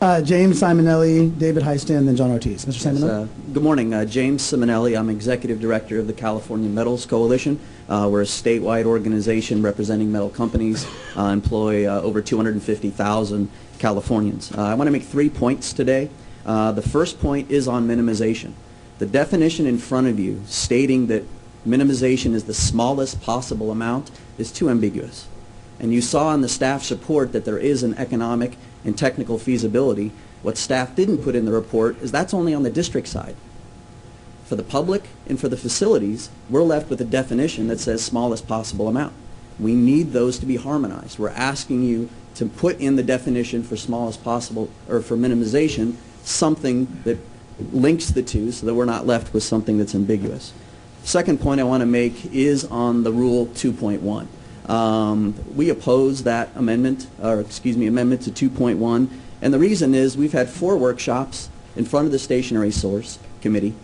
James Simonelli, David Heistand, then John Ortiz. Mr. Simonelli? Good morning. James Simonelli. I'm Executive Director of the California Metals Coalition. We're a statewide organization representing metal companies, employ over 250,000 Californians. I want to make 3 points today. The first point is on minimization. The definition in front of you stating that minimization is the smallest possible amount is too ambiguous. And you saw in the staff's report that there is an economic and technical feasibility. What staff didn't put in the report is that's only on the district side. For the public and for the facilities, we're left with a definition that says smallest possible amount. We need those to be harmonized. We're asking you to put in the definition for smallest possible, or for minimization, something that links the two so that we're not left with something that's ambiguous. Second point I want to make is on the Rule 2.1. We oppose that amendment, amendment to 2.1, and the reason is we've had 4 workshops in front of the Stationary Source Committee.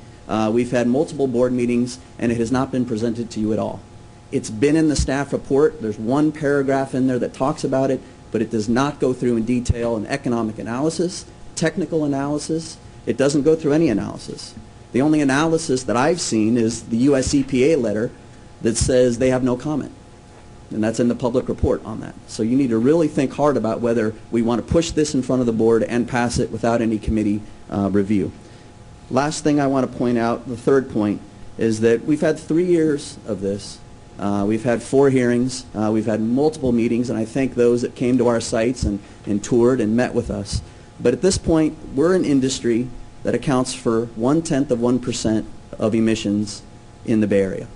We've had multiple board meetings, and it has not been presented to you at all. It's been in the staff report. There's 1 paragraph in there that talks about it, but it does not go through in detail an economic analysis, technical analysis. It doesn't go through any analysis. The only analysis that I've seen is the US EPA letter that says they have no comment. And that's in the public report on that. So you need to really think hard about whether we want to push this in front of the board and pass it without any committee review. Last thing I want to point out, the third point, is that we've had 3 years of this. We've had 4 hearings. We've had multiple meetings, and I thank those that came to our sites and toured and met with us. But at this point, we're an industry that accounts for 0.1% of emissions in the Bay Area.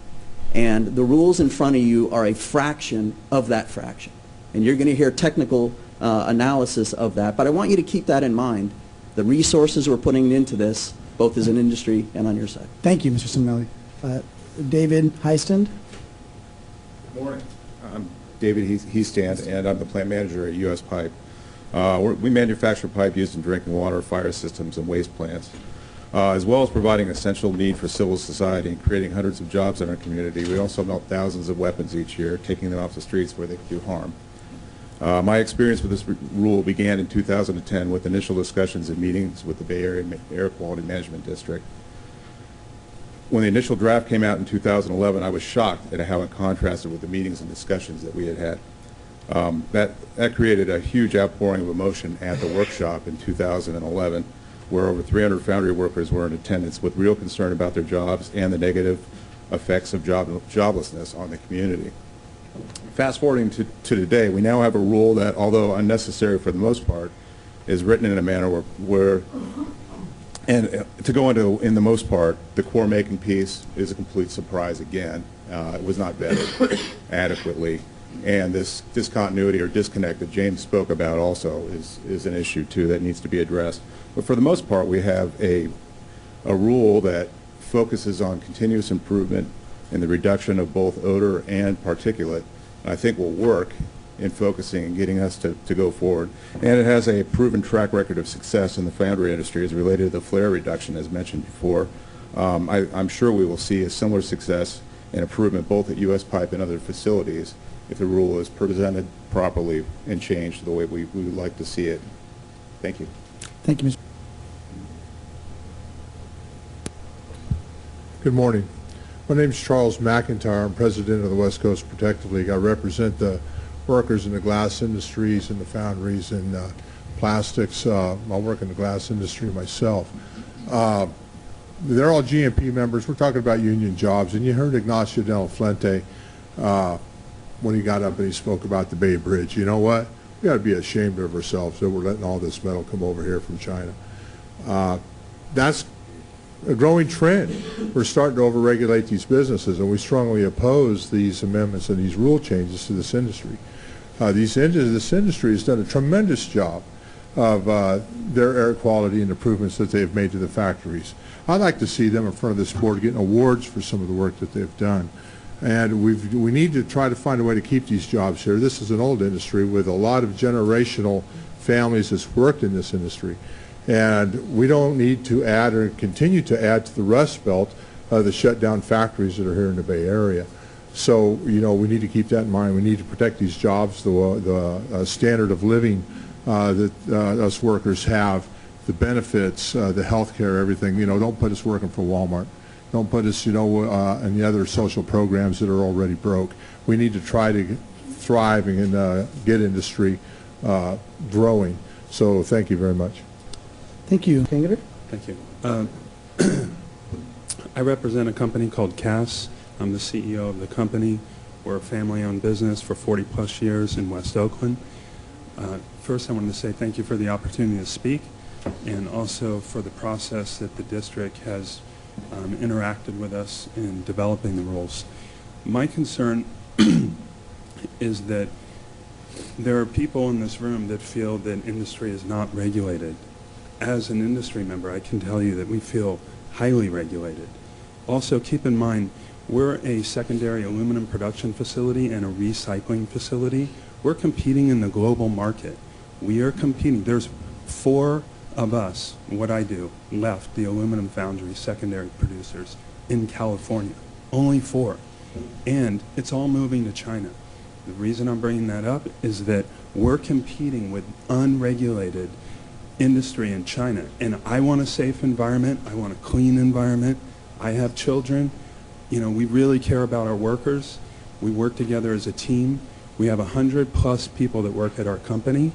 And the rules in front of you are a fraction of that fraction. And you're going to hear technical analysis of that. But I want you to keep that in mind. The resources we're putting into this, both as an industry and on your side. Thank you, Mr. Simonelli. David Heistand? Good morning. I'm David Heistand, and I'm the plant manager at US Pipe. We manufacture pipe used in drinking water, fire systems, and waste plants, as well as providing essential need for civil society and creating hundreds of jobs in our community. We also melt thousands of weapons each year, taking them off the streets where they can do harm. My experience with this rule began in 2010 with initial discussions and meetings with the Bay Area Air Quality Management District. When the initial draft came out in 2011, I was shocked at how it contrasted with the meetings and discussions that we had had. That created a huge outpouring of emotion at the workshop in 2011, where over 300 foundry workers were in attendance with real concern about their jobs and the negative effects of joblessness on the community. Fast forwarding to today, we now have a rule that, although unnecessary for the most part, is written in a manner where and to go into, in the most part, the core making piece is a complete surprise again. It was not vetted adequately. And this discontinuity or disconnect that James spoke about also is an issue too that needs to be addressed. But for the most part, we have a rule that focuses on continuous improvement in the reduction of both odor and particulate. I think will work in focusing and getting us to go forward. And it has a proven track record of success in the foundry industry as related to the flare reduction as mentioned before. I'm sure we will see a similar success and improvement both at US Pipe and other facilities if the rule is presented properly and changed the way we would like to see it. Thank you. Thank you, Mr. Good morning. My name is Charles McIntyre. I'm president of the West Coast Protective League. I represent the workers in the glass industries and the foundries and plastics. I work in the glass industry myself. They're all GMP members. We're talking about union jobs. And you heard Ignacio Del Fuente when he got up and he spoke about the Bay Bridge. You know what? We got to be ashamed of ourselves that we're letting all this metal come over here from China. That's a growing trend. We're starting to overregulate these businesses, and we strongly oppose these amendments and these rule changes to this industry. This industry has done a tremendous job of their air quality and improvements that they've made to the factories. I'd like to see them in front of this board getting awards for some of the work that they've done. And we need to try to find a way to keep these jobs here. This is an old industry with a lot of generational families that's worked in this industry. And we don't need to add or continue to add to the Rust Belt the shut down factories that are here in the Bay Area. So, you know, we need to keep that in mind. We need to protect these jobs, the standard of living that us workers have, the benefits, the health care, everything. Don't put us working for Walmart. Don't put us, in the other social programs that are already broke. We need to try to thrive and get industry growing. So thank you very much. Thank you. Kangater? Thank you. I represent a company called CAS. I'm the CEO of the company. We're a family-owned business for 40-plus years in West Oakland. First, I wanted to say thank you for the opportunity to speak, and also for the process that the district has interacted with us in developing the rules. My concern is that there are people in this room that feel that industry is not regulated. As an industry member, I can tell you that we feel highly regulated. Also, keep in mind, we're a secondary aluminum production facility and a recycling facility. We're competing in the global market. We are competing. There's 4 of us, what I do, left the aluminum foundry secondary producers in California. Only 4. And it's all moving to China. The reason I'm bringing that up is that we're competing with unregulated industry in China. And I want a safe environment. I want a clean environment. I have children. We really care about our workers. We work together as a team. We have 100-plus people that work at our company.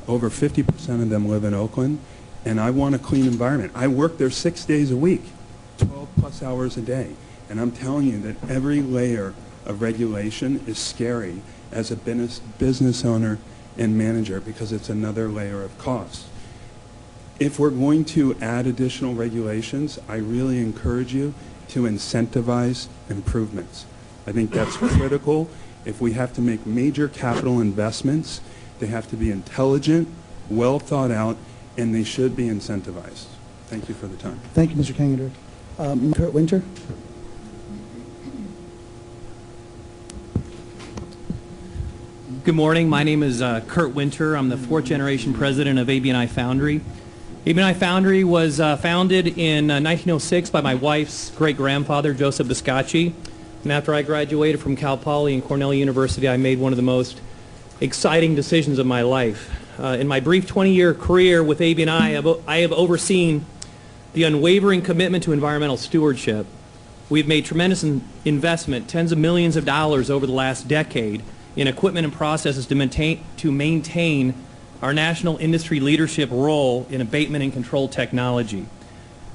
Over 50% of them live in Oakland. And I want a clean environment. I work there 6 days a week, 12-plus hours a day. And I'm telling you that every layer of regulation is scary as a business owner and manager, because it's another layer of cost. If we're going to add additional regulations, I really encourage you to incentivize improvements. I think that's critical. If we have to make major capital investments, they have to be intelligent, well thought out, and they should be incentivized. Thank you for the time. Thank you, Mr. Kangater. Kurt Winter? Good morning. My name is Kurt Winter. I'm the 4th generation president of AB&I Foundry. AB&I Foundry was founded in 1906 by my wife's great-grandfather, Joseph Biscacci. And after I graduated from Cal Poly and Cornell University, I made one of the most exciting decisions of my life. In my brief 20-year career with AB&I have overseen the unwavering commitment to environmental stewardship. We've made tremendous investment, tens of millions of dollars over the last decade, in equipment and processes to maintain our national industry leadership role in abatement and control technology.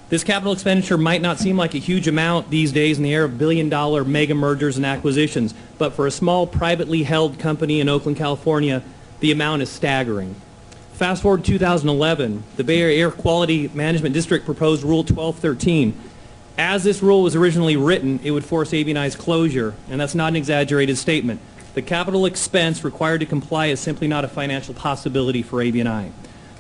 This capital expenditure might not seem like a huge amount these days in the era of billion-dollar mega mergers and acquisitions, but for a small privately held company in Oakland, California, the amount is staggering. Fast forward to 2011, the Bay Area Air Quality Management District proposed Rule 1213. As this rule was originally written, it would force AB&I's closure, and that's not an exaggerated statement. The capital expense required to comply is simply not a financial possibility for AB&I.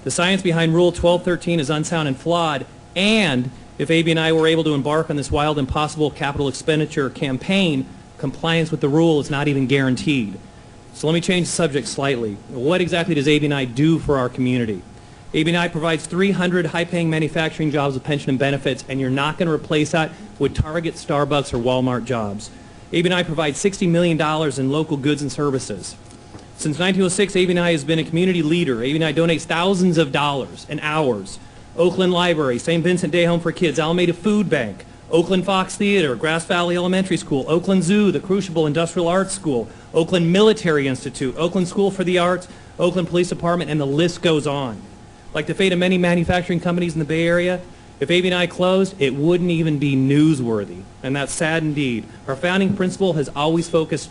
The science behind Rule 1213 is unsound and flawed, and if AB&I were able to embark on this wild, impossible capital expenditure campaign, compliance with the rule is not even guaranteed. So let me change the subject slightly. What exactly does AB&I do for our community? AB&I provides 300 high-paying manufacturing jobs with pension and benefits, and you're not going to replace that with Target, Starbucks, or Walmart jobs. AB&I provides $60 million in local goods and services. Since 1906, AB&I has been a community leader. AB&I donates thousands of dollars and hours. Oakland Library, St. Vincent Day Home for Kids, Alameda Food Bank, Oakland Fox Theater, Grass Valley Elementary School, Oakland Zoo, the Crucible Industrial Arts School, Oakland Military Institute, Oakland School for the Arts, Oakland Police Department, and the list goes on. Like the fate of many manufacturing companies in the Bay Area, if AB&I closed, it wouldn't even be newsworthy, and that's sad indeed. Our founding principle has always focused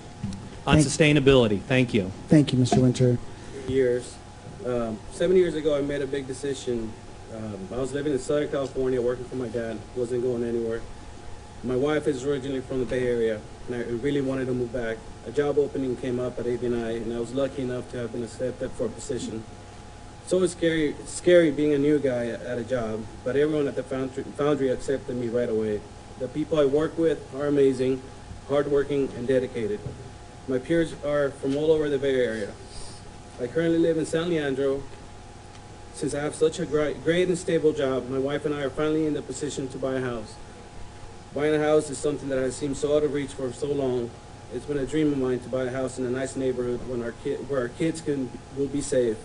on sustainability. Thank you. Thank you, Mr. Winter. Years. 7 years ago, I made a big decision. I was living in Southern California, working for my dad, wasn't going anywhere. My wife is originally from the Bay Area, and I really wanted to move back. A job opening came up at AB&I, and I was lucky enough to have been accepted for a position. So it's scary being a new guy at a job, but everyone at the foundry accepted me right away. The people I work with are amazing, hardworking, and dedicated. My peers are from all over the Bay Area. I currently live in San Leandro. Since I have such a great and stable job, my wife and I are finally in the position to buy a house. Buying a house is something that has seemed so out of reach for so long. It's been a dream of mine to buy a house in a nice neighborhood where our kids will be safe.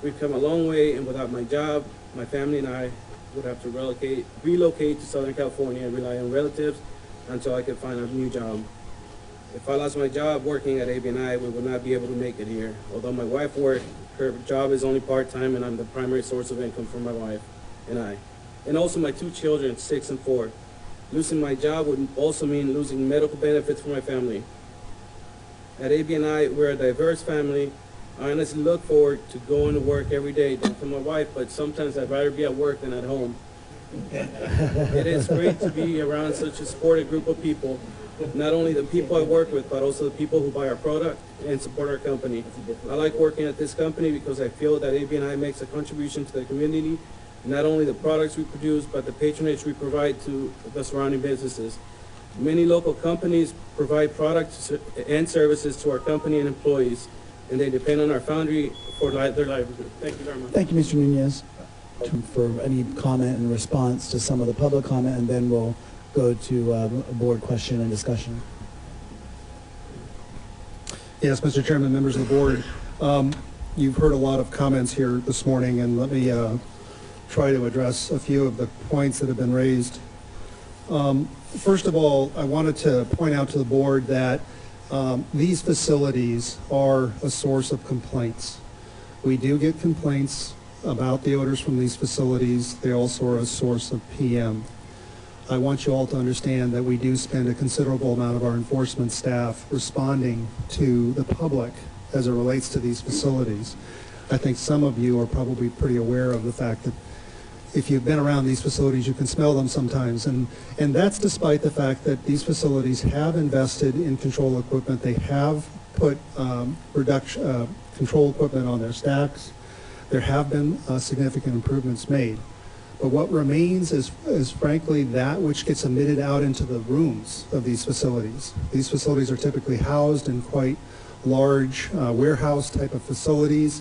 We've come a long way, and without my job, my family and I would have to relocate to Southern California and rely on relatives until I could find a new job. If I lost my job working at ABNI, we would not be able to make it here. Although my wife works, her job is only part-time, and I'm the primary source of income for my wife and I. And also my 2 children, 6 and 4. Losing my job would also mean losing medical benefits for my family. At ABNI, we're a diverse family. I honestly look forward to going to work every day. Not for my wife, but sometimes I'd rather be at work than at home. It is great to be around such a supportive group of people. Not only the people I work with, but also the people who buy our product and support our company. I like working at this company because I feel that ABNI makes a contribution to the community. Not only the products we produce, but the patronage we provide to the surrounding businesses. Many local companies provide products and services to our company and employees, and they depend on our foundry for their livelihood. Thank you very much. Thank you, Mr. Nunez, for any comment and response to some of the public comment, and then we'll go to a board question and discussion. Yes, Mr. Chairman, members of the board, you've heard a lot of comments here this morning, and let me try to address a few of the points that have been raised. First of all, I wanted to point out to the board that these facilities are a source of complaints. We do get complaints about the odors from these facilities. They also are a source of PM. I want you all to understand that we do spend a considerable amount of our enforcement staff responding to the public as it relates to these facilities. I think some of you are probably pretty aware of the fact that if you've been around these facilities, you can smell them sometimes. And that's despite the fact that these facilities have invested in control equipment. They have put control equipment on their stacks. There have been significant improvements made. But what remains is frankly that which gets emitted out into the rooms of these facilities. These facilities are typically housed in quite large warehouse type of facilities,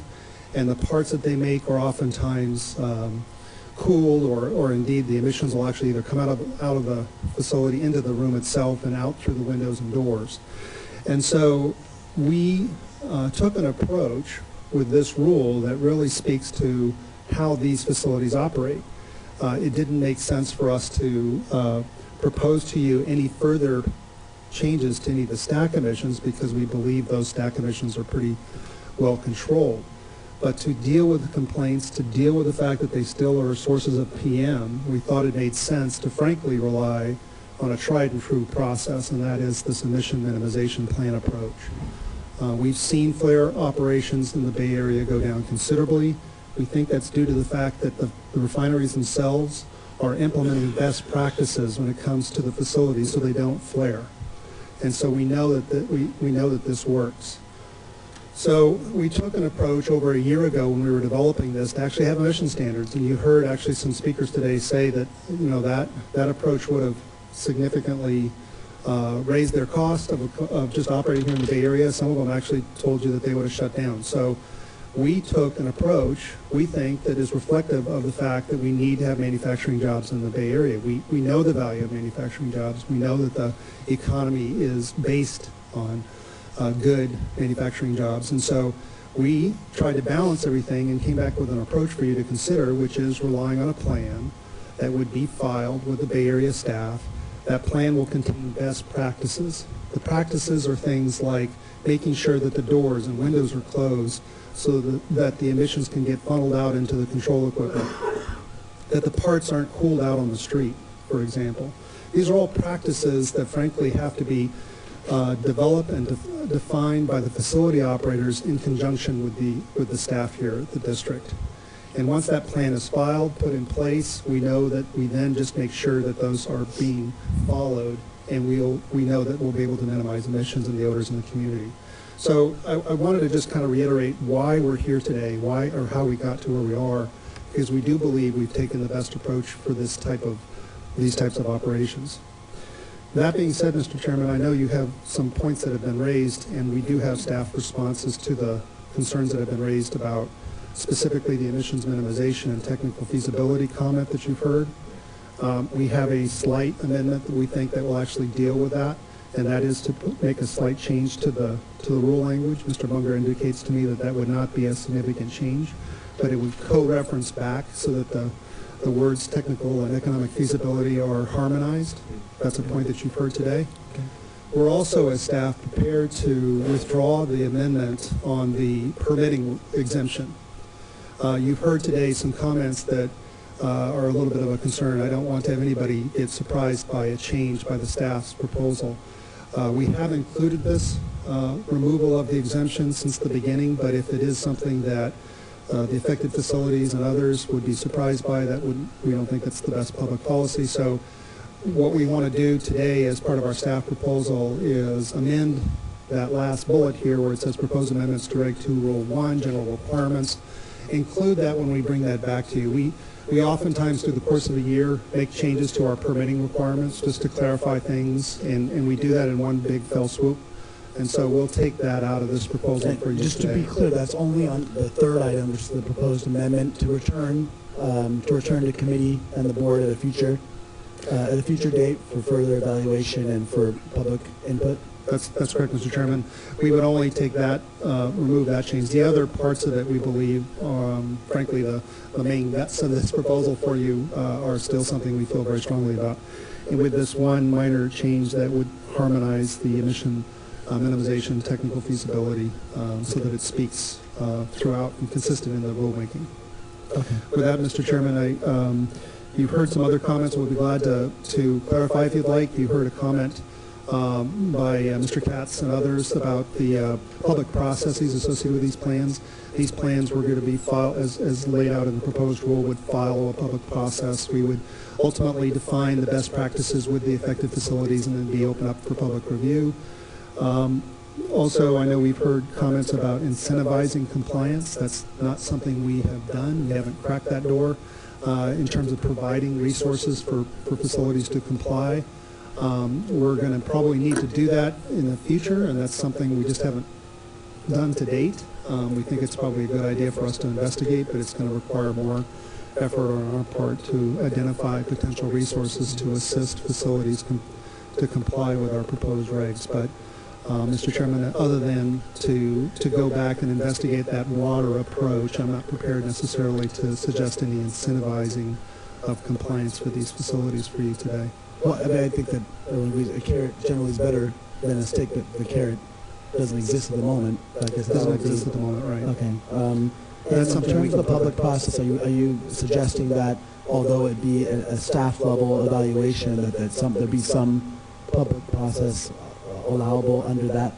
and the parts that they make are oftentimes cooled, or indeed the emissions will actually either come out of the facility into the room itself and out through the windows and doors. And so we took an approach with this rule that really speaks to how these facilities operate. It didn't make sense for us to propose to you any further changes to any of the stack emissions because we believe those stack emissions are pretty well controlled. But to deal with the complaints, to deal with the fact that they still are sources of PM, we thought it made sense to frankly rely on a tried and true process, and that is this emission minimization plan approach. We've seen flare operations in the Bay Area go down considerably. We think that's due to the fact that the refineries themselves are implementing best practices when it comes to the facilities so they don't flare. And so we know that we know that this works. So we took an approach over a year ago when we were developing this to actually have emission standards, and you heard actually some speakers today say that that approach would have significantly raised their cost of just operating here in the Bay Area. Some of them actually told you that they would have shut down. So we took an approach, we think, that is reflective of the fact that we need to have manufacturing jobs in the Bay Area. We know the value of manufacturing jobs. We know that the economy is based on good manufacturing jobs. And so we tried to balance everything and came back with an approach for you to consider, which is relying on a plan that would be filed with the Bay Area staff. That plan will contain best practices. The practices are things like making sure that the doors and windows are closed so that the emissions can get funneled out into the control equipment, that the parts aren't cooled out on the street, for example. These are all practices that frankly have to be developed and defined by the facility operators in conjunction with the staff here at the district. And once that plan is filed, put in place, we know that we then just make sure that those are being followed, and we know that we'll be able to minimize emissions and the odors in the community. So I wanted to just kind of reiterate why we're here today, why or how we got to where we are, because we do believe we've taken the best approach for these types of operations. That being said, Mr. Chairman, I know you have some points that have been raised, and we do have staff responses to the concerns that have been raised about specifically the emissions minimization and technical feasibility comment that you've heard. We have a slight amendment that we think that will actually deal with that, and that is to make a slight change to the rule language. Mr. Bunger indicates to me that that would not be a significant change, but it would co-reference back so that the words technical and economic feasibility are harmonized. That's a point that you've heard today. We're also, as staff, prepared to withdraw the amendment on the permitting exemption. You've heard today some comments that are a little bit of a concern. I don't want to have anybody get surprised by a change by the staff's proposal. We have included this removal of the exemption since the beginning, but if it is something that the affected facilities and others would be surprised by, we don't think that's the best public policy. So what we want to do today as part of our staff proposal is amend that last bullet here where it says proposed amendments to Reg 2 Rule 1, general requirements. Include that when we bring that back to you. We oftentimes through the course of the year make changes to our permitting requirements just to clarify things, and we do that in one big fell swoop. And so we'll take that out of this proposal for you just today. To be clear, that's only on the third item, which is the proposed amendment to return to committee and the board at a future date for further evaluation and for public input. That's correct, Mr. Chairman. We would only take that, remove that change. The other parts of it, we believe, frankly, the main guts of this proposal for you are still something we feel very strongly about. And with this one minor change that would harmonize the emission minimization technical feasibility so that it speaks throughout and consistent in the rulemaking. Okay. With that, Mr. Chairman, you've heard some other comments. We'll be glad to clarify if you'd like. You heard a comment by Mr. Katz and others about the public processes associated with these plans. These plans were going to be filed, as laid out in the proposed rule, would follow a public process. We would ultimately define the best practices with the affected facilities and then be open up for public review. Also, I know we've heard comments about incentivizing compliance. That's not something we have done. We haven't cracked that door in terms of providing resources for facilities to comply. We're going to probably need to do that in the future, and that's something we just haven't done to date. We think it's probably a good idea for us to investigate, but it's going to require more effort on our part to identify potential resources to assist facilities to comply with our proposed regs. But Mr. Chairman, other than to go back and investigate that broader approach, I'm not prepared necessarily to suggest any incentivizing of compliance for these facilities for you today. Well, I mean, I think that a carrot generally is better than a stick, but the carrot doesn't exist at the moment. I guess It doesn't exist at the moment, right? Okay. And in terms of the public process, are you suggesting that although it be a staff level evaluation, that there be some public process allowable under that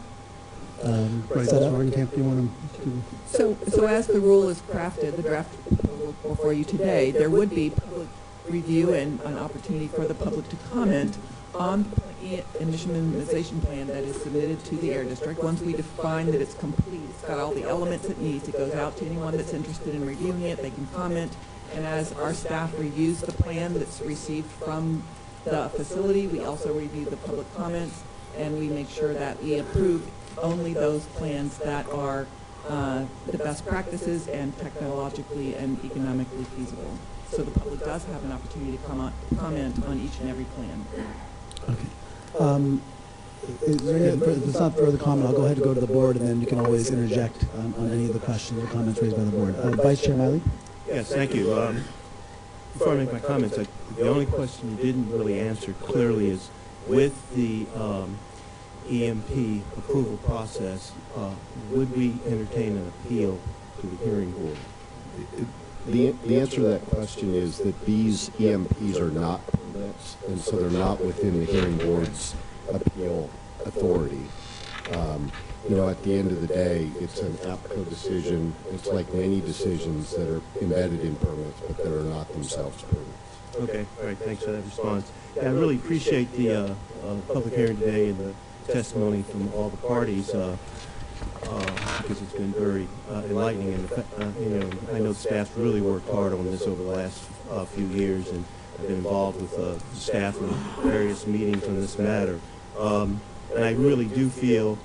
Right, setup? Camp, you want to? So as the rule is crafted, the draft proposal before you today, there would be public review and an opportunity for the public to comment on the emission minimization plan that is submitted to the Air District. Once we define that it's complete, it's got all the elements it needs, it goes out to anyone that's interested in reviewing it, they can comment. And as our staff reviews the plan that's received from the facility, we also review the public comments, and we make sure that we approve only those plans that are the best practices and technologically and economically feasible. So the public does have an opportunity to comment on each and every plan. Okay. Is there any, if it's not further comment, I'll go ahead and go to the board, and then you can always interject on any of the questions or comments raised by the board. Vice Chair Miley? Yes, thank you. Before I make my comments, the only question you didn't really answer clearly is with the EMP approval process, would we entertain an appeal to the hearing board? The answer to that question is that these EMPs are not permits, and so they're not within the hearing board's appeal authority. You know, at the end of the day, it's an APCO decision. It's like many decisions that are embedded in permits, but that are not themselves permits. Okay, all right, thanks for that response. Yeah, I really appreciate the public hearing today and the testimony from all the parties because it's been very enlightening. And you know, I know the staff's really worked hard on this over the last few years, and I've been involved with the staff in various meetings on this matter. And I really do feel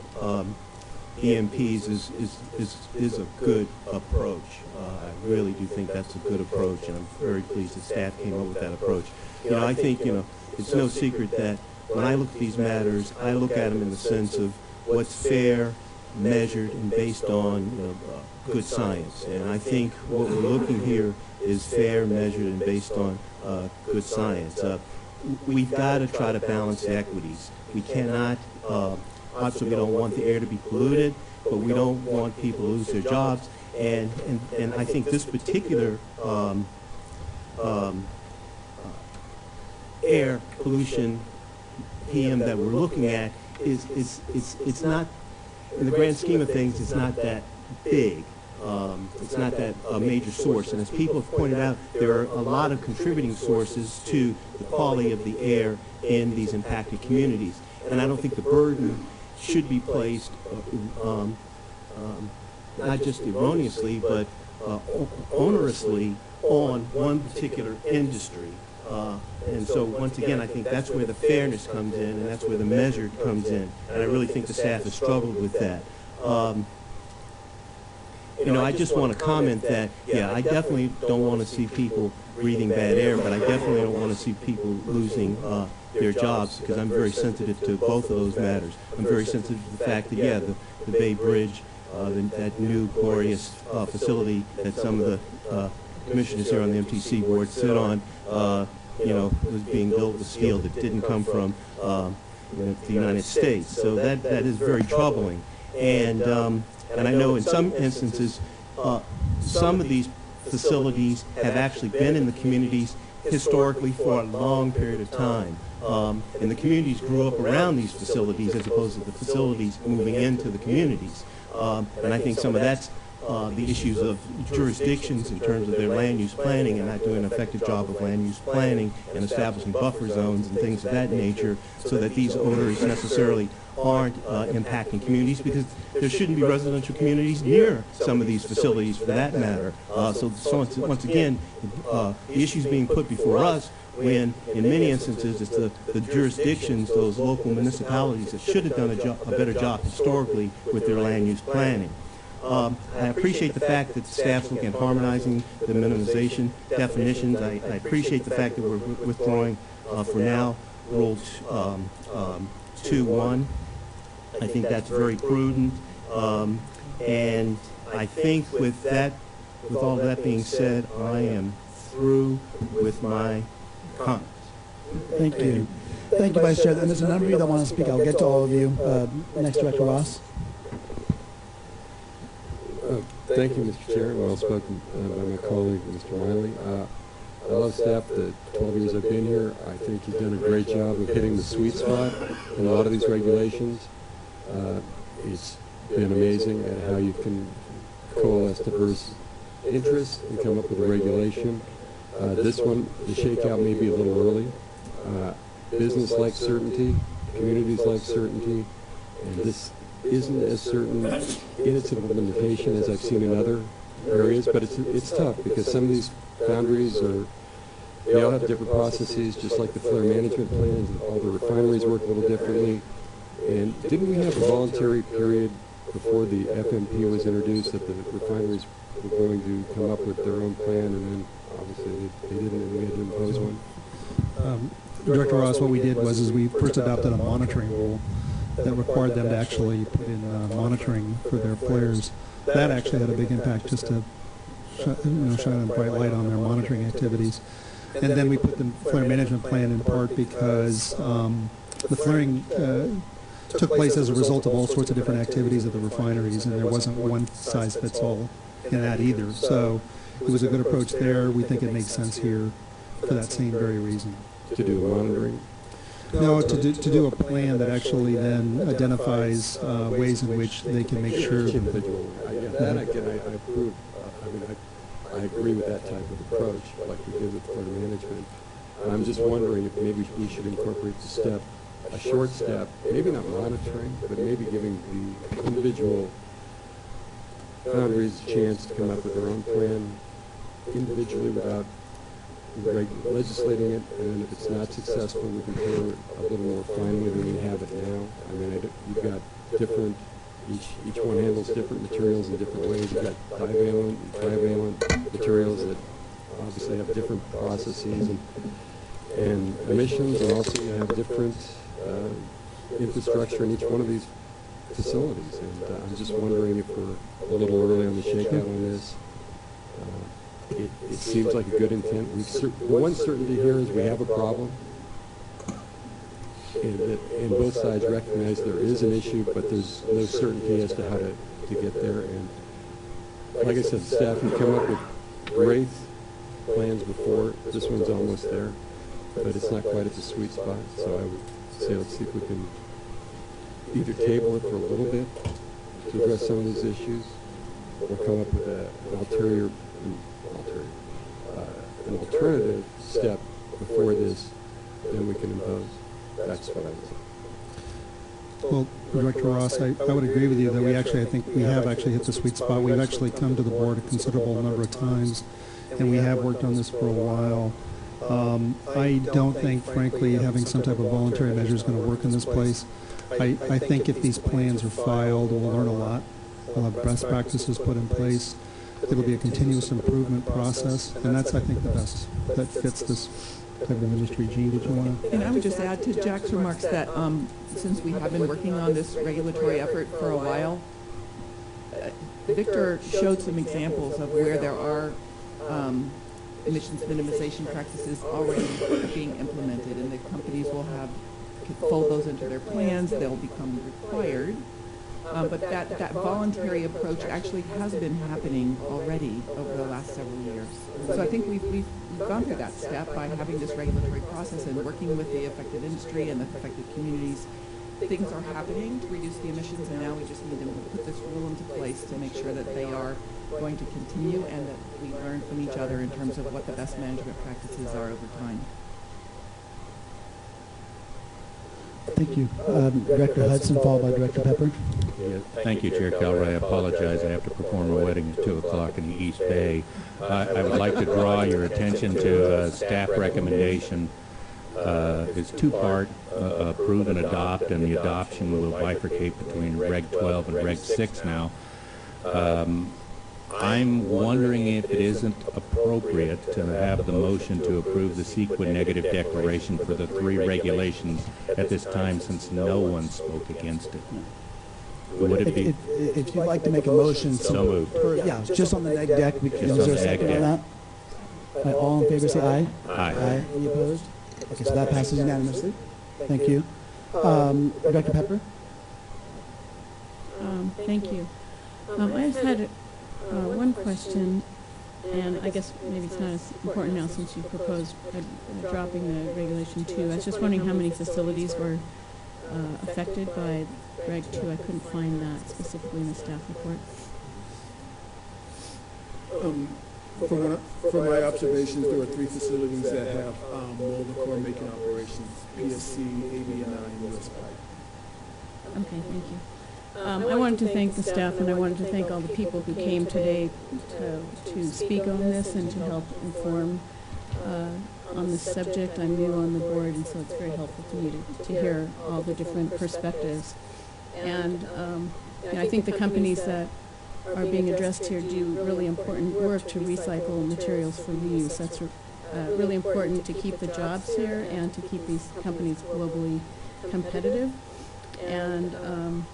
EMPs is a good approach. I really do think that's a good approach, and I'm very pleased that staff came up with that approach. You know, I think, you know, it's no secret that when I look at these matters, I look at them in the sense of what's fair, measured and based on good science. And I think what we're looking here is fair, measured, and based on good science. We've got to try to balance the equities. We cannot, obviously we don't want the air to be polluted, but we don't want people to lose their jobs. And I think this particular air pollution PM that we're looking at it's not, in the grand scheme of things, it's not that big. It's not that major source. And as people have pointed out, there are a lot of contributing sources to the quality of the air in these impacted communities. And I don't think the burden should be placed not just erroneously, but onerously on one particular industry. And so once again, I think that's where the fairness comes in, and that's where the measured comes in. And I really think the staff has struggled with that. You know, I just want to comment that, yeah, I definitely don't want to see people breathing bad air, but I definitely don't want to see people losing their jobs, because I'm very sensitive to both of those matters. I'm very sensitive to the fact that, yeah, the Bay Bridge, that new glorious facility that some of the commissioners here on the MTC board sit on, you know, was being built with steel that didn't come from the United States. So that is very troubling. And I know in some instances, some of these facilities have actually been in the communities historically for a long period of time. And the communities grew up around these facilities as opposed to the facilities moving into the communities. And I think some of that's the issues of jurisdictions in terms of their land use planning and not doing an effective job of land use planning and establishing buffer zones and things of that nature, so that these odors necessarily aren't impacting communities, because there shouldn't be residential communities near some of these facilities for that matter. So once again, the issues being put before us, when in many instances it's the jurisdictions, those local municipalities that should have done a better job historically with their land use planning. I appreciate the fact that the staff's looking at harmonizing the minimization definitions. I appreciate the fact that we're withdrawing for now Rule 2.1. I think that's very prudent. And I think with all that being said, I am through with my comments. Thank you. Thank you, Vice Chair. And there's a number of you that want to speak. I'll get to all of you. Next, Director Ross. Thank you, Mr. Chair. Well spoken by my colleague, Mr. Miley. I love staff. The 12 years I've been here, I think you've done a great job of hitting the sweet spot in a lot of these regulations. It's been amazing at how you can coalesce diverse interests and come up with a regulation. This one, the shakeout may be a little early. Business likes certainty, communities like certainty, and this isn't as certain in its implementation as I've seen in other areas, but it's tough because some of these boundaries they all have different processes, just like the flare management plans. All the refineries work a little differently. And didn't we have a voluntary period before the FMP was introduced that the refineries were going to come up with their own plan, and then obviously they didn't, and we had to impose one? Director Ross, what we did was we first adopted a monitoring rule that required them to actually put in monitoring for their flares. That actually had a big impact, just to shine a bright light on their monitoring activities. And then we put the flare management plan in part because the flaring took place as a result of all sorts of different activities at the refineries, and there wasn't one size fits all in that either. So it was a good approach there. We think it makes sense here for that same very reason. To do monitoring? No, to do a plan that actually then identifies ways in which they can make sure that I approve. I agree with that type of approach, like we did with flare management. I'm just wondering if maybe we should incorporate a short step, maybe not monitoring, but maybe giving the individual foundries a chance to come up with their own plan individually without legislating it, and if it's not successful, we can tailor it a little more finely than we have it now. I mean, you've got different, each one handles different materials in different ways. You've got divalent and trivalent materials that obviously have different processes and emissions, and also you have different infrastructure in each one of these facilities. And I'm just wondering if we're a little early on the shakeout on this. It seems like a good intent. The one certainty here is we have a problem, and both sides recognize there is an issue, but there's no certainty as to how to get there. And like I said, staff can come up with great plans before. This one's almost there, but it's not quite at the sweet spot. So I would say let's see if we can either table it for a little bit to address some of these issues, or come up with an alternative step before this, then we can impose. That's what I would say. Well, Director Ross, I would agree with you that I think we have actually hit the sweet spot. We've actually come to the board a considerable number of times, and we have worked on this for a while. I don't think, frankly, having some type of voluntary measure is going to work in this place. I think if these plans are filed, we'll learn a lot. We'll have best practices put in place. It'll be a continuous improvement process, and that's, I think, the best that fits this type of industry. Gene, did you want to? And I would just add to Jack's remarks that since we have been working on this regulatory effort for a while, Victor showed some examples of where there are emissions minimization practices already being implemented, and the companies will fold those into their plans. They'll become required. But that voluntary approach actually has been happening already over the last several years. So I think we've gone through that step by having this regulatory process and working with the affected industry and the affected communities. Things are happening to reduce the emissions, and now we just need to put this rule into place to make sure that they are going to continue and that we learn from each other in terms of what the best management practices are over time. Thank you. Director Hudson, followed by Director Pepper. Yeah, thank you, Chair Calray. I apologize. I have to perform a wedding at 2 o'clock in the East Bay. I would like to draw your attention to a staff recommendation. It's two-part, approve and adopt, and the adoption will bifurcate between Reg 12 and Reg 6 now. I'm wondering if it isn't appropriate to have the motion to approve the CEQA negative declaration for the 3 regulations at this time, since no one spoke against it. Would it be? If you'd like to make a motion. So moved. Yeah, just on the neg deck. Is there a second on that? All in favor say aye. Aye. Any opposed? Okay, so that passes unanimously. Thank you. Director Pepper? Thank you. I just had one question, and I guess maybe it's not as important now since you proposed dropping the Regulation 2. I was just wondering how many facilities were affected by Reg 2. I couldn't find that specifically in the staff report. From my observations, there are 3 facilities that have mold core making operations: PSC, ABNI, and US Pipe. Okay, thank you. I wanted to thank the staff, and I wanted to thank all the people who came today to speak on this and to help inform on this subject. I'm new on the board, and so it's very helpful to me to hear all the different perspectives. And I think the companies that are being addressed here do really important work to recycle materials for reuse. That's really important to keep the jobs here and to keep these companies globally competitive. And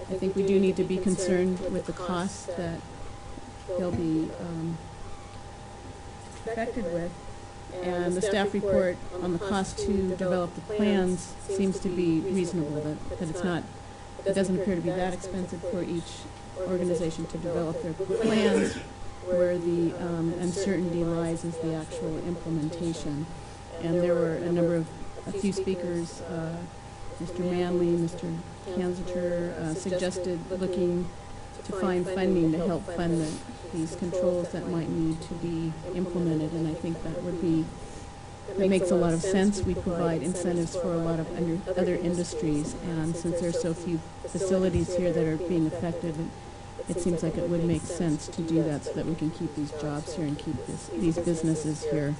I think we do need to be concerned with the costs that they'll be affected with. And the staff report on the cost to develop the plans seems to be reasonable, that it's not, it doesn't appear to be that expensive for each organization to develop their plans. Where the uncertainty lies is the actual implementation. And there were a few speakers, Mr. Manley, Mr. Kanziter, suggested looking to find funding to help fund these controls that might need to be implemented, and I think that makes a lot of sense. We provide incentives for a lot of other industries, and since there's so few facilities here that are being affected, it seems like it would make sense to do that so that we can keep these jobs here and keep these businesses here.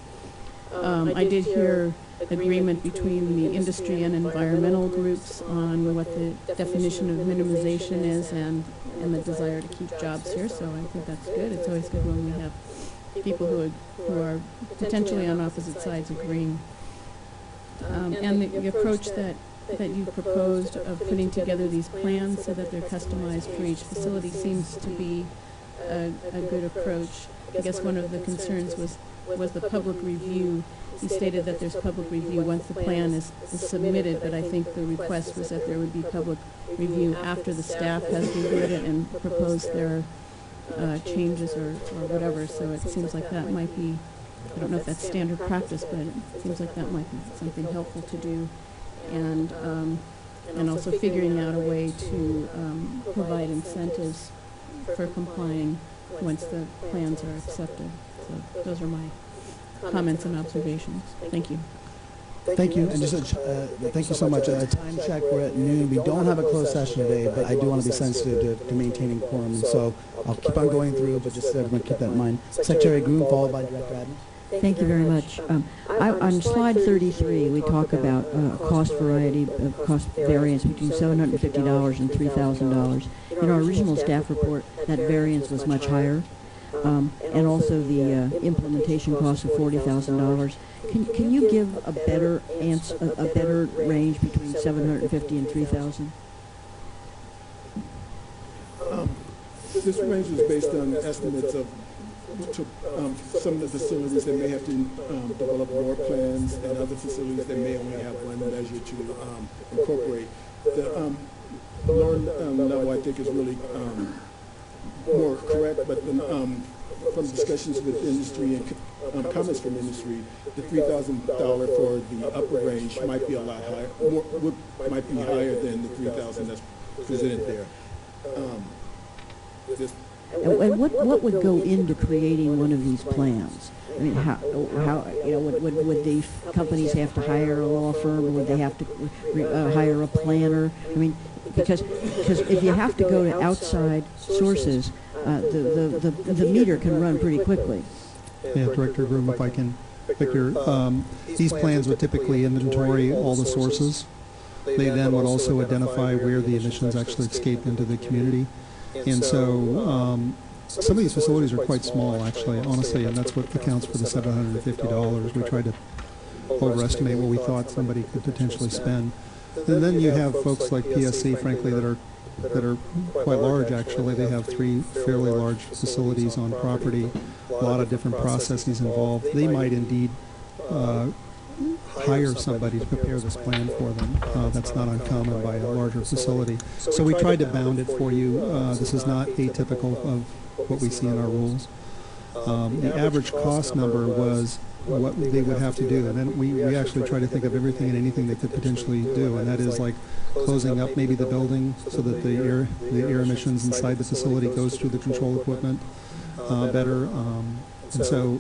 I did hear agreement between the industry and environmental groups on what the definition of minimization is and the desire to keep jobs here, so I think that's good. It's always good when we have people who are potentially on opposite sides agreeing. And the approach that that you proposed of putting together these plans so that they're customized for each facility seems to be a good approach. I guess one of the concerns was the public review. He stated that there's public review once the plan is submitted, but I think the request was that there would be public review after the staff has reviewed it and proposed their changes or whatever. So it seems like that might be, I don't know if that's standard practice, but it seems like that might be something helpful to do. And also figuring out a way to provide incentives for complying once the plans are accepted. So those are my comments and observations. Thank you. Thank you, and just thank you so much. Time check, we're at noon. We don't have a closed session today, but I do want to be sensitive to maintaining quorum, so I'll keep on going through, but just everyone keep that in mind. Secretary Groom, followed by Director Adams. Thank you very much. On slide 33, we talk about cost variety, cost variance between $750 and $3,000. In our original staff report, that variance was much higher, and also the implementation cost of $40,000. Can you give a better answer, a better range between $750 and $3,000? This range was based on estimates of some of the facilities that may have to develop more plans, and other facilities that may only have one measure to incorporate. The lower level, I think, is really more correct, but from discussions with industry and comments from industry, the $3,000 for the upper range might be a lot higher, might be higher than the $3,000 that's presented there. And what would go into creating one of these plans? I mean, how would the companies have to hire a law firm, or would they have to hire a planner? I mean, because if you have to go to outside sources, the meter can run pretty quickly. Yeah, Director Groom, if I can, Victor, these plans would typically inventory all the sources. They then would also identify where the emissions actually escape into the community. And so some of these facilities are quite small, actually, honestly, and that's what accounts for the $750. We tried to overestimate what we thought somebody could potentially spend. And then you have folks like PSC, frankly, that are quite large, actually. They have 3 fairly large facilities on property, a lot of different processes involved. They might indeed hire somebody to prepare this plan for them. That's not uncommon by a larger facility. So we tried to bound it for you. This is not atypical of what we see in our rules. The average cost number was what they would have to do, and then we actually try to think of everything and anything they could potentially do, and that is like closing up maybe the building so that the air emissions inside the facility goes through the control equipment better, and so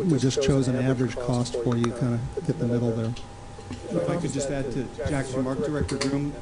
we just chose an average cost for you, kind of hit the middle there. If I could just add to Jack's remark, Director Groom.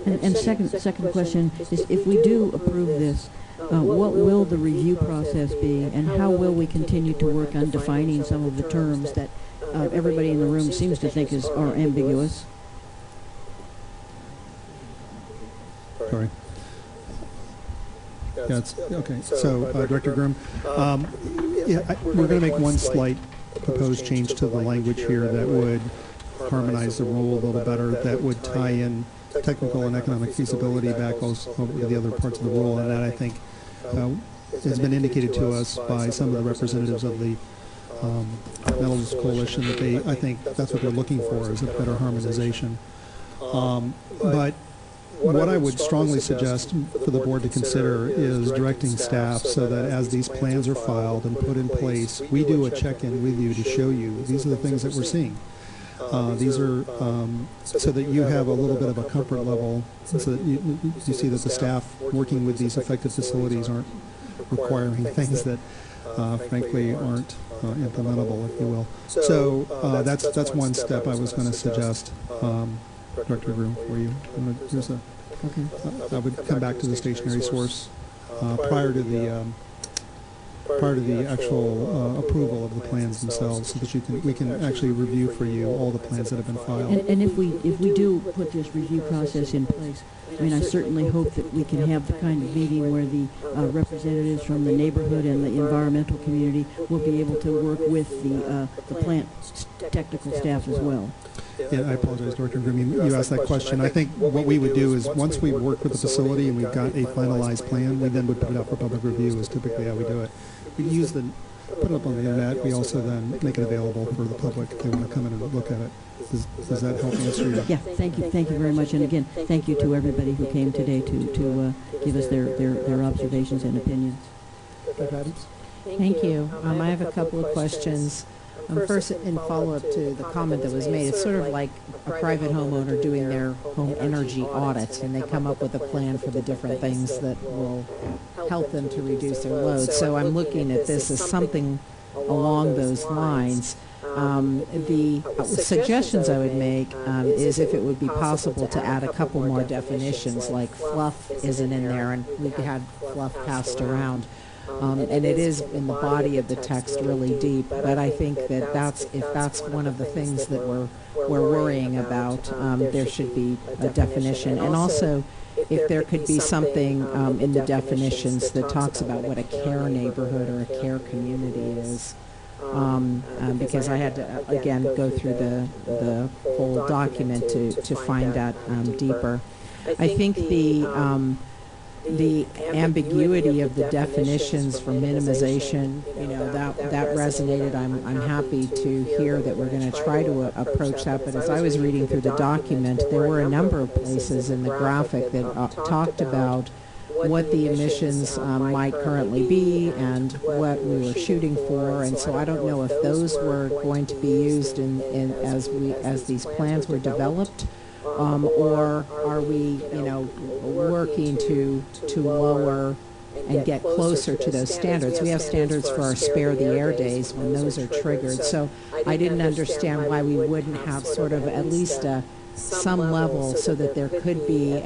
And second question is, if we do approve this, what will the review process be, and how will we continue to work on defining some of the terms that everybody in the room seems to think are ambiguous? Sorry. Yeah, okay. So, Director Groom, we're going to make one slight proposed change to the language here that would harmonize the rule a little better, that would tie in technical and economic feasibility back also over to the other parts of the rule, and that I think has been indicated to us by some of the representatives of the Metals Coalition that I think that's what they're looking for, is a better harmonization. But what I would strongly suggest for the board to consider is directing staff so that as these plans are filed and put in place, we do a check-in with you to show you these are the things that we're seeing. These are so that you have a little bit of a comfort level, so that you see that the staff working with these affected facilities aren't requiring things that frankly aren't implementable, if you will. So that's one step I was going to suggest, Director Groom, for you. I would come back to the stationary source prior to the part of the actual approval of the plans themselves, so that we can actually review for you all the plans that have been filed. And if we do put this review process in place, I mean, I certainly hope that we can have the kind of meeting where the representatives from the neighborhood and the environmental community will be able to work with the plant technical staff as well. Yeah, I apologize, Director Grimm. You asked that question. I think what we would do is once we work with the facility and we've got a finalized plan, we then would put it up for public review is typically how we do it. We put it up on the internet. We also then make it available for the public if they want to come in and look at it. Does that help answer your? Yeah, thank you very much. And again, thank you to everybody who came today to give us their observations and opinions. Dr. Adams? Thank you. I have a couple of questions. First, in follow-up to the comment that was made, it's sort of like a private homeowner doing their home energy audits, and they come up with a plan for the different things that will help them to reduce their load. So I'm looking at this as something along those lines. The suggestions I would make is if it would be possible to add a couple more definitions, like fluff isn't in there, and we've had fluff passed around. And it is in the body of the text really deep, but I think that if that's one of the things that we're worrying about, there should be a definition. And also, if there could be something in the definitions that talks about what a care neighborhood or a care community is. Because I had to, again, go through the whole document to find that deeper. I think the ambiguity of the definitions for minimization, that resonated. I'm happy to hear that we're going to try to approach that. But as I was reading through the document, there were a number of places in the graphic that talked about what the emissions might currently be and what we were shooting for. And so I don't know if those were going to be used as these plans were developed. Or are we, working to lower and get closer to those standards? We have standards for our spare the air days when those are triggered. So I didn't understand why we wouldn't have sort of at least some level so that there could be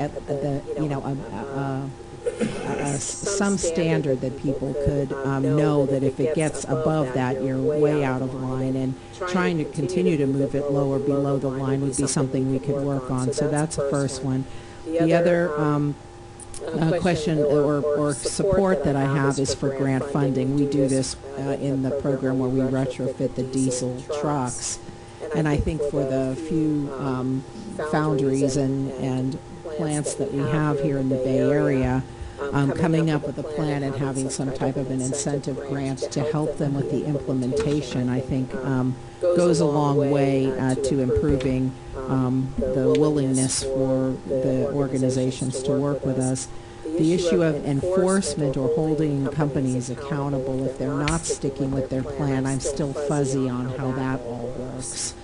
some standard that people could know that if it gets above that, you're way out of line, and trying to continue to move it lower below the line would be something we could work on. So that's the first one. The other question or support that I have is for grant funding. We do this in the program where we retrofit the diesel trucks, and I think for the few foundries and plants that we have here in the Bay Area, coming up with a plan and having some type of an incentive grant to help them with the implementation, I think goes a long way to improving the willingness for the organizations to work with us. The issue of enforcement or holding companies accountable if they're not sticking with their plan, I'm still fuzzy on how that all works.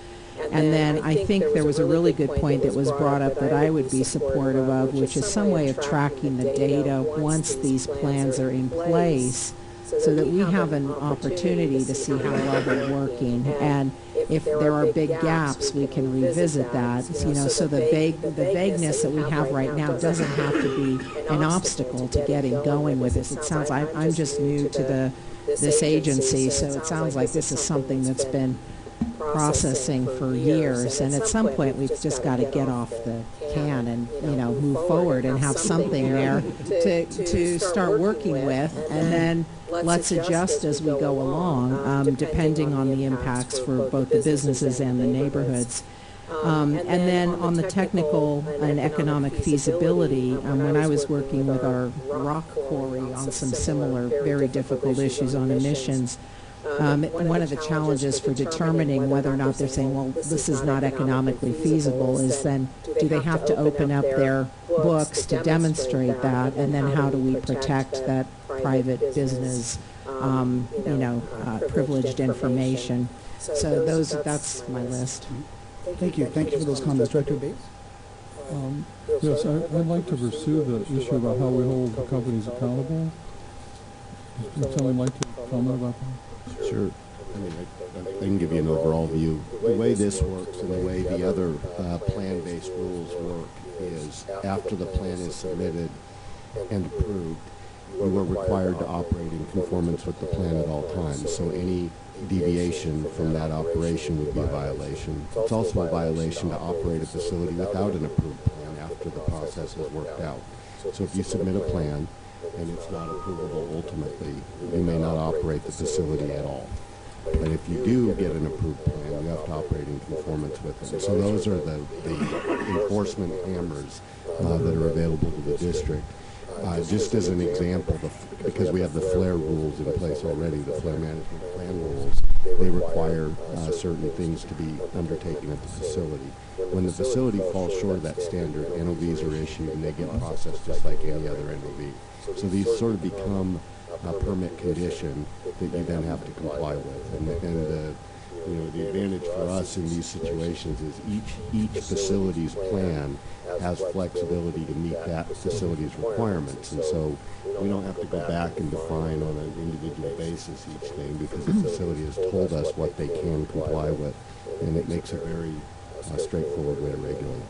And then I think there was a really good point that was brought up that I would be supportive of, which is some way of tracking the data once these plans are in place so that we have an opportunity to see how well they're working. And if there are big gaps, we can revisit that. So the vagueness that we have right now doesn't have to be an obstacle to getting going with this. It sounds like I'm just new to this agency, so it sounds like this is something that's been processing for years, and at some point we've just got to get off the can and move forward and have something there to start working with, and then let's adjust as we go along, depending on the impacts for both the businesses and the neighborhoods. And then on the technical and economic feasibility, when I was working with our rock quarry on some similar very difficult issues on emissions, one of the challenges for determining whether or not they're saying, well, this is not economically feasible, is then do they have to open up their books to demonstrate that, and then how do we protect that private business, privileged information? So that's my list. Thank you. Thank you for those comments. Director Bates? Yes, I'd like to pursue the issue about how we hold the companies accountable. Would someone like to comment about that? Sure. I can give you an overall view. The way this works and the way the other plan-based rules work is after the plan is submitted and approved, you were required to operate in conformance with the plan at all times. So any deviation from that operation would be a violation. It's also a violation to operate a facility without an approved plan after the process is worked out. So if you submit a plan and it's not approvable ultimately, you may not operate the facility at all. But if you do get an approved plan, you have to operate in conformance with it. So those are the enforcement hammers that are available to the district. Just as an example, because we have the flare rules in place already, the flare management plan rules, they require certain things to be undertaken at the facility. When the facility falls short of that standard, NOVs are issued and they get processed just like any other NOV. So these sort of become a permit condition that you then have to comply with. And the advantage for us in these situations is each facility's plan has flexibility to meet that facility's requirements. And so we don't have to go back and define on an individual basis each thing, because the facility has told us what they can comply with, and it makes a very straightforward way to regulate.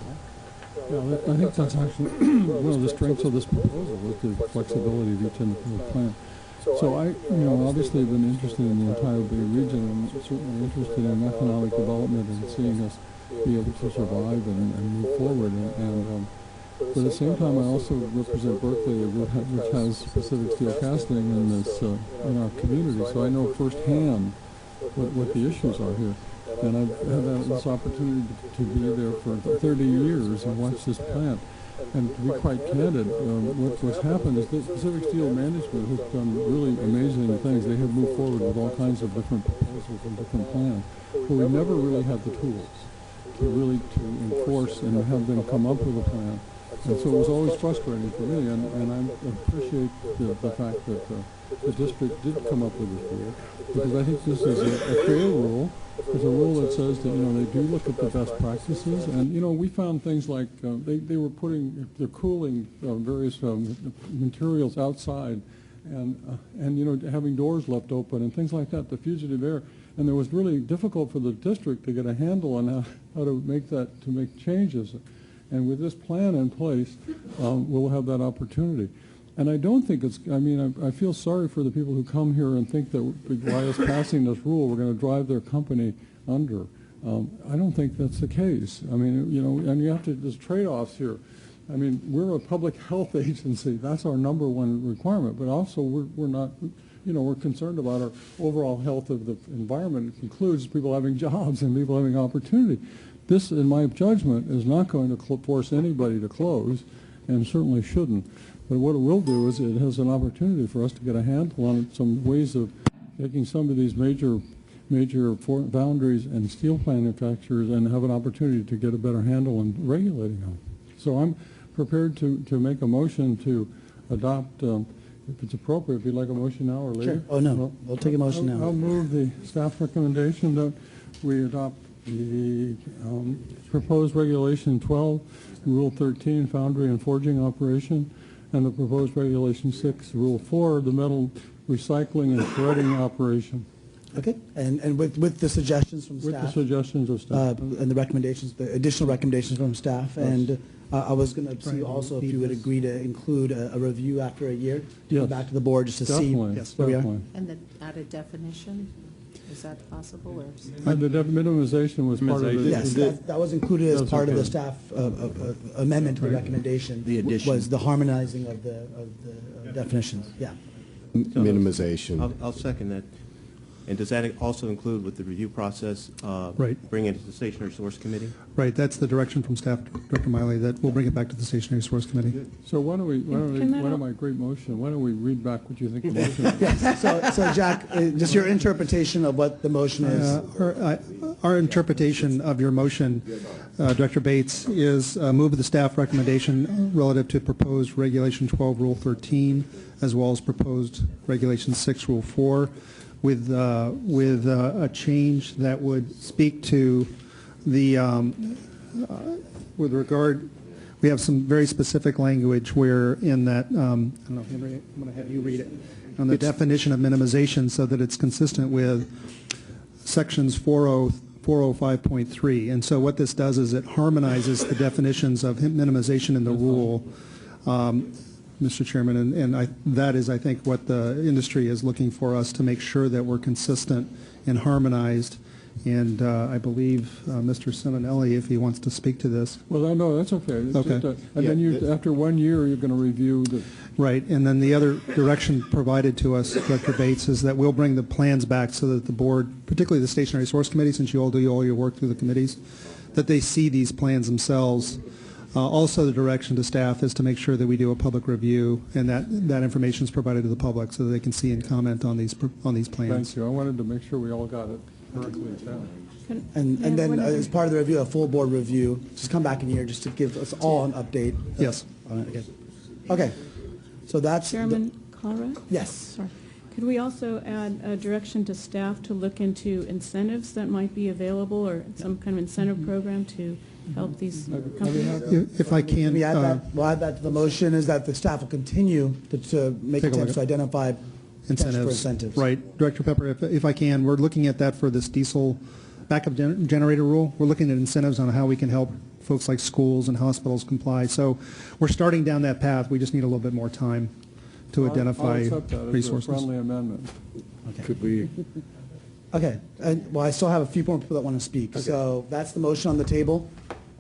Yeah, I think that's actually one of the strengths of this proposal, is the flexibility of each individual plan. So I, obviously have been interested in the entire Bay region, and certainly interested in economic development and seeing us be able to survive and move forward. But at the same time, I also represent Berkeley, which has specific steel casting in our community. So I know firsthand what the issues are here. And I've had this opportunity to be there for 30 years and watch this plant. And to be quite candid, what's happened is that Pacific Steel Management has done really amazing things. They have moved forward with all kinds of different proposals and different plans. But we never really had the tools to enforce and have them come up with a plan. And so it was always frustrating for me, and I appreciate the fact that the district did come up with this rule, because I think this is a fair rule. It's a rule that says that, they do look at the best practices, and, we found things like they were they're cooling various materials outside, and having doors left open and things like that, the fugitive air. And it was really difficult for the district to get a handle on how to make changes. And with this plan in place, we'll have that opportunity. And I don't think I feel sorry for the people who come here and think that by us passing this rule, we're going to drive their company under. I don't think that's the case. And you have to, there's trade-offs here. We're a public health agency. That's our number one requirement. But also, we're not, we're concerned about our overall health of the environment. It includes people having jobs and people having opportunity. This, in my judgment, is not going to force anybody to close, and certainly shouldn't. But what it will do is it has an opportunity for us to get a handle on some ways of taking some of these major foundries and steel manufacturers and have an opportunity to get a better handle on regulating them. So I'm prepared to make a motion to adopt, if it's appropriate, if you'd like a motion now or later. Sure. Oh, no. We'll take a motion now. I'll move the staff recommendation that we adopt the proposed Regulation 12, Rule 13, Foundry and Forging Operation, and the proposed Regulation 6, Rule 4, the metal recycling and shredding operation. Okay, and with the suggestions from staff. With the suggestions of staff. And the recommendations, the additional recommendations from staff. Yes. And I was going to see also if you would agree to include a review after a year, to go back to the board just to see where we are. And add a definition? Is that possible? Or The minimization was part of it. Yes, that was included as part of the staff amendment to the recommendation. The addition was the harmonizing of the definitions. Yeah. Minimization. I'll second that. And does that also include with the review process, Right. bring it to the Stationary Source Committee? Right, that's the direction from staff, Director Miley, that we'll bring it back to the Stationary Source Committee. So why don't we my great motion, why don't we read back what you think the motion is? Yes. So Jack, just your interpretation of what the motion is. Our interpretation of your motion, Director Bates, is move the staff recommendation relative to proposed Regulation 12, Rule 13, as well as proposed Regulation 6, Rule 4, with a change that would speak to the, with regard, we have some very specific language where in that, I don't know, Henry, I'm going to have you read it, on the definition of minimization so that it's consistent with sections 405.3. And so what this does is it harmonizes the definitions of minimization in the rule Mr. Chairman, and that is, I think, what the industry is looking for us to make sure that we're consistent and harmonized. And I believe Mr. Simonelli, if he wants to speak to this. Well, no, that's okay. It's Okay. just, and then after 1 year, you're going to review the... Right, and then the other direction provided to us, Director Bates, is that we'll bring the plans back so that the board, particularly the Stationary Source Committee, since you all do all your work through the committees, that they see these plans themselves. Also, the direction to staff is to make sure that we do a public review and that information is provided to the public so that they can see and comment on these plans. Thank you. I wanted to make sure we all got it correctly down. And then as part of the review, a full board review, just come back in here just to give us all an update. Yes. On it again. Okay. So that's... Chairman Colruyt? Yes. Sorry. Could we also add a direction to staff to look into incentives that might be available or some kind of incentive program to help these companies? If I can... We'll add that to the motion, is that the staff will continue to make attempts to identify potential for incentives. Right. Director Pepper, if I can, we're looking at that for this diesel backup generator rule. We're looking at incentives on how we can help folks like schools and hospitals comply. So we're starting down that path. We just need a little bit more time to identify I'll accept that as resources. a friendly amendment. Okay. Could we... Okay. Well, I still have a few more people that want to speak. Okay. So that's the motion on the table.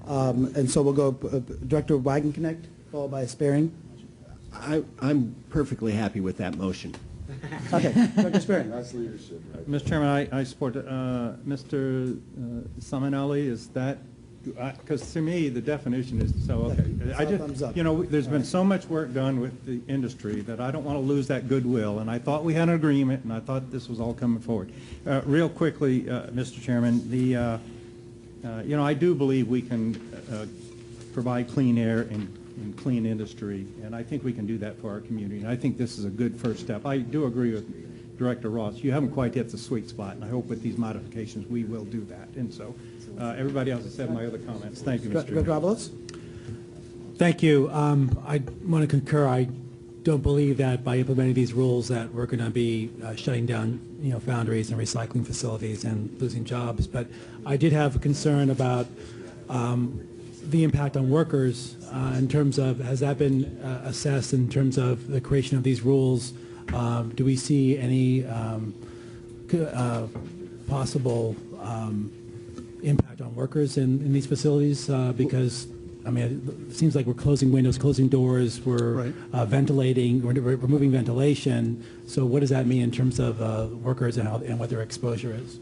And so we'll go Director Wagenknecht, followed by Sparing. I'm perfectly happy with that motion. Okay. Director Sparing. That's leadership. Right? Mr. Chairman, I support Mr. Simonelli. Is that, because to me, the definition is so, okay. I just, you know, there's been so much work done with the industry that I don't want to lose that goodwill, and I thought we had an agreement, and I thought this was all coming forward. Real quickly, Mr. Chairman, the, you know, I do believe we can provide clean air and clean industry, and I think we can do that for our community, and I think this is a good first step. I do agree with Director Ross. You haven't quite hit the sweet spot, and I hope with these modifications we will do that. And so everybody else has said my other comments. Thank you, Mr. Chairman. Director Avalos? Thank you. I want to concur. I don't believe that by implementing these rules that we're going to be shutting down, you know, foundries and recycling facilities and losing jobs. But I did have a concern about the impact on workers in terms of, has that been assessed in terms of the creation of these rules? Do we see any possible impact on workers in these facilities? Because, I mean, it seems like we're closing windows, closing doors, we're ventilating, we're removing ventilation. So what does that mean in terms of workers and what their exposure is?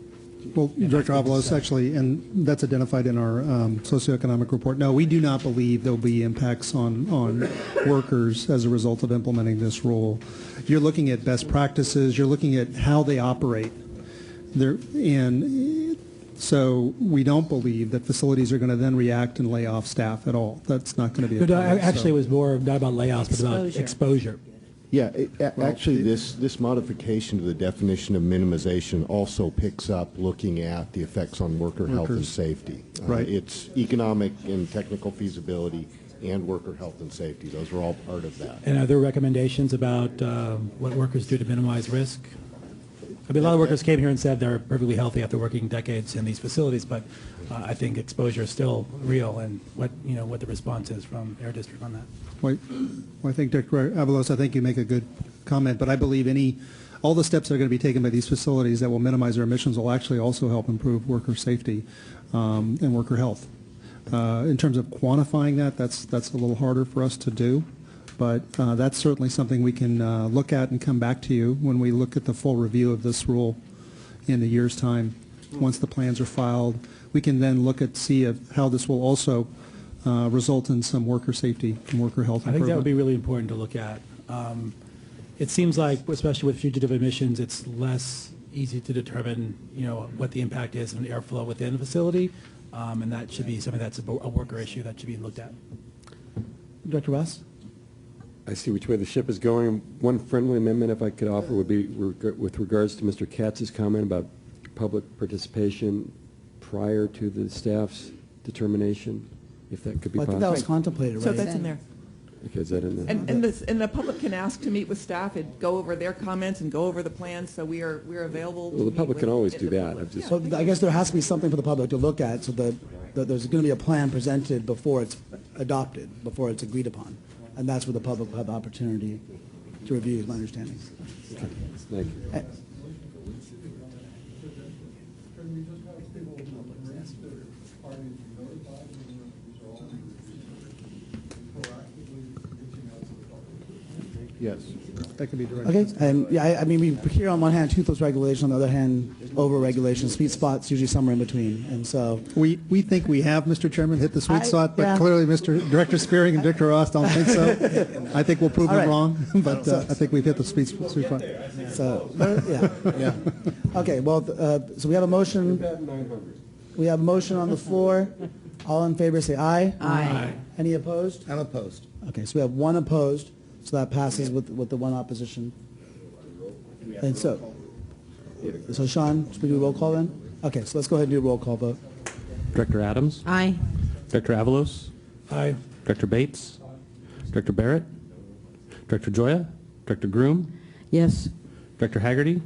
Well, Director Avalos, actually, and that's identified in our socioeconomic report. No, we do not believe there will be impacts on workers as a result of implementing this rule. You're looking at best practices. You're looking at how they operate. And so we don't believe that facilities are going to then react and lay off staff at all. That's not going to be a problem. Actually, it was more not about layoffs, but about exposure. Yeah, actually, this modification to the definition of minimization also picks up looking at the effects on worker health and safety. Right. It's economic and technical feasibility and worker health and safety. Those are all part of that. And are there recommendations about what workers do to minimize risk? I mean, a lot of workers came here and said they're perfectly healthy after working decades in these facilities, but I think exposure is still real, and what the response is from Air District on that. Well, I think, Dr. Avalos, I think you make a good comment, but I believe all the steps that are going to be taken by these facilities that will minimize their emissions will actually also help improve worker safety and worker health. In terms of quantifying that, that's a little harder for us to do, but that's certainly something we can look at and come back to you when we look at the full review of this rule in a year's time. Once the plans are filed, we can then look at how this will also result in some worker safety and worker health improvement. I think that would be really important to look at. It seems like, especially with fugitive emissions, it's less easy to determine, what the impact is on airflow within the facility, and that should be something that's a worker issue that should be looked at. Director Ross? I see which way the ship is going. One friendly amendment, if I could offer, would be with regards to Mr. Katz's comment about public participation prior to the staff's determination, if that could be possible. I think that was contemplated, right? So that's in there. Okay, is that in there? And the public can ask to meet with staff and go over their comments and go over the plans, so we're available. Well, the public can always do that. So I guess there has to be something for the public to look at, so that there's going to be a plan presented before it's adopted, before it's agreed upon. and that's where the public will have the opportunity to review, is my understanding. Thank you. Yes. That can be directed. Okay, and yeah, I mean, we hear on one hand toothless regulation, on the other hand, over-regulation. Sweet spot's usually somewhere in between, and so. We think we have, Mr. Chairman, hit the sweet spot, but yeah. clearly Mr. Director Spearing and Director Ross don't think so. I think we'll prove All them right. wrong, but I think we've hit the sweet spot. So, yeah. Okay, well, so we have a motion. We have a motion on the floor. All in favor, say aye. Aye. Any opposed? I'm opposed. Okay, so we have one opposed, so that passes with the one opposition. And so Sean, should we do a roll call then? Okay, so let's go ahead and do a roll call vote. Director Adams? Aye. Director Avalos? Aye. Director Bates? Director Barrett? Director Joya? Director Groom? Yes. Director Haggerty?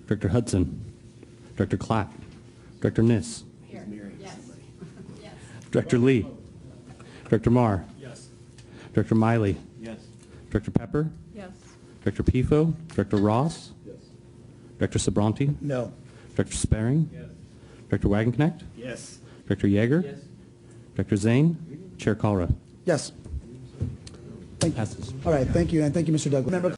Director Hudson? Director Clapp? Director Niss? Director Lee? Director Marr? Yes. Director Miley? Yes. Director Pepper? Yes. Director Pifo? Director Ross? Yes. Director Sabranti? No. Director Sparing? Yes. Director Wagenknecht? Yes. Director Yeager? Yes. Director Zane? Chair Kalra? Yes. Thank you. Passes. All right, thank you, and thank you, Mr. Douglas. Member